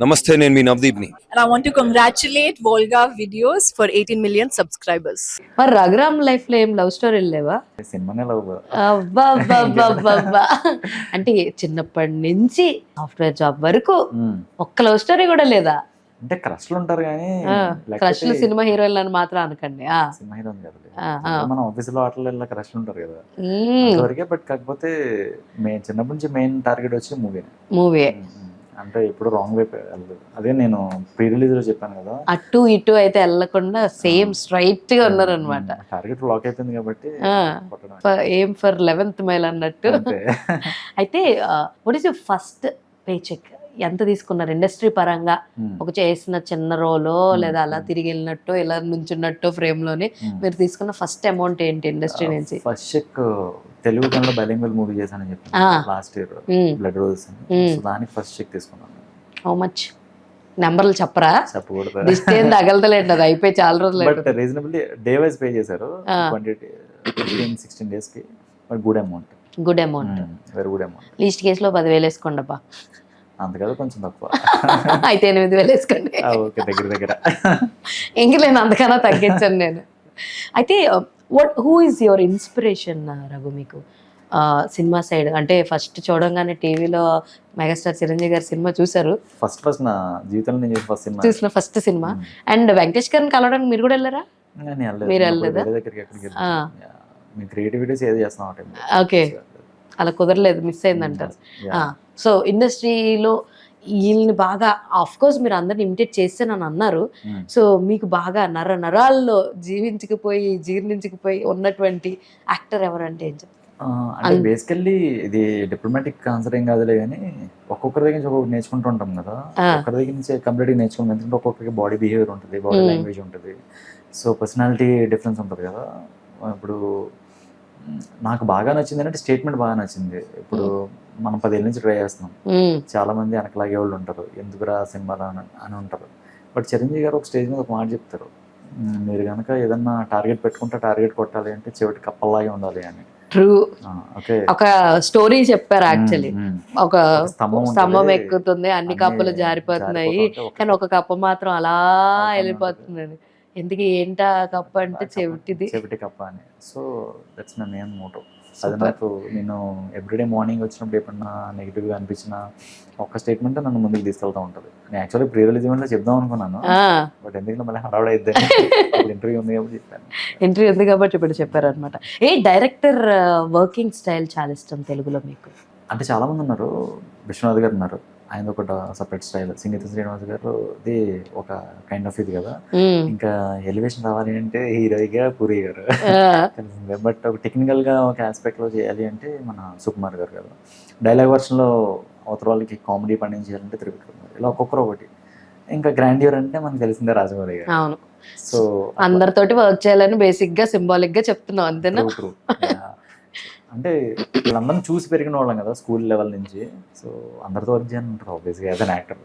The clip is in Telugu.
నమస్తే, నేను మీ నవదీప్ని. And I want to congratulate Volga Videos for 18 million subscribers. మరి రఘురామ్ లైఫ్ లో ఏం లవ్ స్టోరీలు లేవా? సినిమానే లవ్. అబ్బా అంటే చిన్నప్పటి నుంచి సాఫ్ట్వేర్ జాబ్ వరకు ఒక్క లవ్ స్టోరీ కూడా లేదా? అంటే క్రష్లు ఉంటారు కానీ క్రష్ లు సినిమా హీరోయిన్ అని మాత్రం అనకండి. సినిమా హీరోయిన్ కదా, మన ఆఫీస్ లో వాటిలో ఇలా క్రష్లు ఉంటారు కదా వరకే. బట్ కాకపోతే చిన్నప్పటి నుంచి మెయిన్ టార్గెట్ వచ్చి మూవీ. అంటే ఇప్పుడు రాంగ్ వైపు వెళ్ళదు. అదే నేను ప్రీ రిలీజ్ లో చెప్పాను కదా, అటు ఇటు అయితే వెళ్ళకుండా సేమ్ స్ట్రైట్ గా ఉన్నారు అనమాట. టార్గెట్ లాక్ అయిపోయింది కాబట్టి ఏం ఫర్ 11th మైల్ అన్నట్టు. అయితే what is your first pay check? ఎంత తీసుకున్నారు ఇండస్ట్రీ పరంగా? ఒక చేసిన చిన్న రోలో లేదా అలా తిరిగి వెళ్ళినట్టు ఇలా నుంచున్నట్టు ఫ్రేమ్ లోనే మీరు తీసుకున్న ఫస్ట్ అమౌంట్ ఏంటి ఇండస్ట్రీ నుంచి? First check Telugu Kannada bilingual movie చేశానని చెప్పాను లాస్ట్ ఇయర్, బ్లడ్ రోజెస్ అని. సో దానికి ఫస్ట్ చెక్ తీసుకున్నాను. How much? నెంబర్లు చెప్పరా? చెప్పకూడదు, డిస్టేం తగలతలేదు, అది అయిపోయి చాలా రోజులు. But reasonably day wise pay చేశారు. 15-16 days కి. But good amount. Good amount, very good amount. Least కేసులో 10,000 వేసుకోండి అబ్బా. అంత కదా, కొంచెం తక్కువ. అయితే 8,000 వేసుకోండి. ఓకే, దగ్గర ఇంక నేను అంతకన్నా తగ్గించాను నేను. అయితే who is your inspiration Raghu మీకు సినిమా సైడ్? అంటే ఫస్ట్ చూడంగానే టీవీలో మెగాస్టార్ చిరంజీవి గారి సినిమా చూసారు, ఫస్ట్ నా జీవితంలో నేను చూసిన ఫస్ట్ సినిమా. అండ్ వెంకటేష్ గారిని కలవడానికి మీరు కూడా వెళ్ళారా? మీరు వెళ్ళలేదా? క్రియేటివిటీస్ ఏది చేస్తాం. ఓకే, అలా కుదరలేదు, మిస్ అయిందంటారు. సో ఇండస్ట్రీలో వీళ్ళని బాగా, ఆఫ్ కోర్స్ మీరు అందరిని ఇమిటేట్ చేస్తానని అన్నారు. సో మీకు బాగా నరాల్లో జీర్ణించుకుపోయి ఉన్నటువంటి యాక్టర్ ఎవరంటే ఏం చెప్తారు? అంటే బేసికల్లీ ఇది డిప్లొమాటిక్ ఆన్సర్ ఏం కాదులే కానీ, ఒక్కొక్కరి దగ్గర నుంచి ఒక్కొక్కటి నేర్చుకుంటూ ఉంటాం కదా. ఒక్కరి దగ్గర నుంచి కంప్లీట్గా నేర్చుకుంటాం. ఎందుకంటే ఒక్కొక్కరికి బాడీ బిహేవియర్ ఉంటుంది, బాడీ లాంగ్వేజ్ ఉంటుంది, సో పర్సనాలిటీ డిఫరెన్స్ ఉంటుంది కదా. ఇప్పుడు నాకు బాగా నచ్చింది అంటే స్టేట్మెంట్ బాగా నచ్చింది. ఇప్పుడు మనం 10 ఏళ్ళ నుంచి ట్రై చేస్తున్నాం, చాలా మంది వెనకలాగే వాళ్ళు ఉంటారు, ఎందుకురా సినిమాలు అని ఉంటారు. బట్ చిరంజీవి గారు ఒక స్టేజ్ మీద ఒక మాట చెప్తారు, మీరు కనుక ఏదన్నా టార్గెట్ పెట్టుకుంటే టార్గెట్ కొట్టాలి అంటే చివరికి కప్పల్లాగే ఉండాలి అని. ట్రూ. ఓకే, ఒక స్టోరీ చెప్పారు యాక్చువల్లీ. ఒక స్తంభం ఎక్కుతుంది, అన్ని కప్పలు జారిపోతున్నాయి, కానీ ఒక కప్ప మాత్రం అలా వెళ్ళిపోతుంది. ఎందుకు ఏంటా కప్ప అంటే చెవిటి కప్ప అని. So that's my main motto. అది నాకు, నేను ఎవ్రీడే మార్నింగ్ వచ్చినప్పుడు ఎప్పుడన్నా నెగిటివ్గా అనిపించిన ఒక్క స్టేట్మెంట్ నన్ను ముందుకు తీసుకెళ్తా ఉంటుంది. నేను యాక్చువల్లీ ప్రీ రిలీజ్ ఈవెంట్లో చెప్దాం అనుకున్నాను, బట్ ఎందుకంటే మళ్ళీ హడావుడి అయిద్దని ఇంటర్వ్యూ ఉంది కాబట్టి చెప్పాను. ఇంటర్వ్యూ ఉంది కాబట్టి ఇప్పుడు చెప్పారనమాట. ఏ డైరెక్టర్ వర్కింగ్ స్టైల్ చాలా ఇష్టం తెలుగులో మీకు? అంటే చాలా మంది ఉన్నారు. విశ్వనాథ్ గారు ఉన్నారు, ఆయన ఒక సపరేట్ స్టైల్. సింగీత శ్రీనివాస్ గారు ఇది ఒక కైండ్ ఆఫ్ ఇది కదా. ఇంకా ఎలివేషన్ రావాలి అంటే హీరోయిగా పూరి గారు తెలిసిందే. బట్ ఒక టెక్నికల్ గా ఒక ఆస్పెక్ట్ లో చేయాలి అంటే మన సుకుమార్ గారు కదా. డైలాగ్ వర్షన్ లో అవతల వాళ్ళకి కామెడీ పండించాలంటే త్రివిక్రమ్ గారు. ఇలా ఒక్కొక్కరు ఒకటి. ఇంకా గ్రాండ్యూర్ అంటే మనకు తెలిసిందే రాజమౌళి గారు. అవును. సో అందరితోటి వర్క్ చేయాలని బేసిక్ గా సింబాలిక్ గా చెప్తున్నాం అంతేనా? అంటే వీళ్ళందరినీ చూసి పెరిగిన వాళ్ళం కదా స్కూల్ లెవెల్ నుంచి. సో అందరితో వర్క్ చేయాలంటారు ఆబ్వియస్గా యాజ్ అన్ యాక్టర్.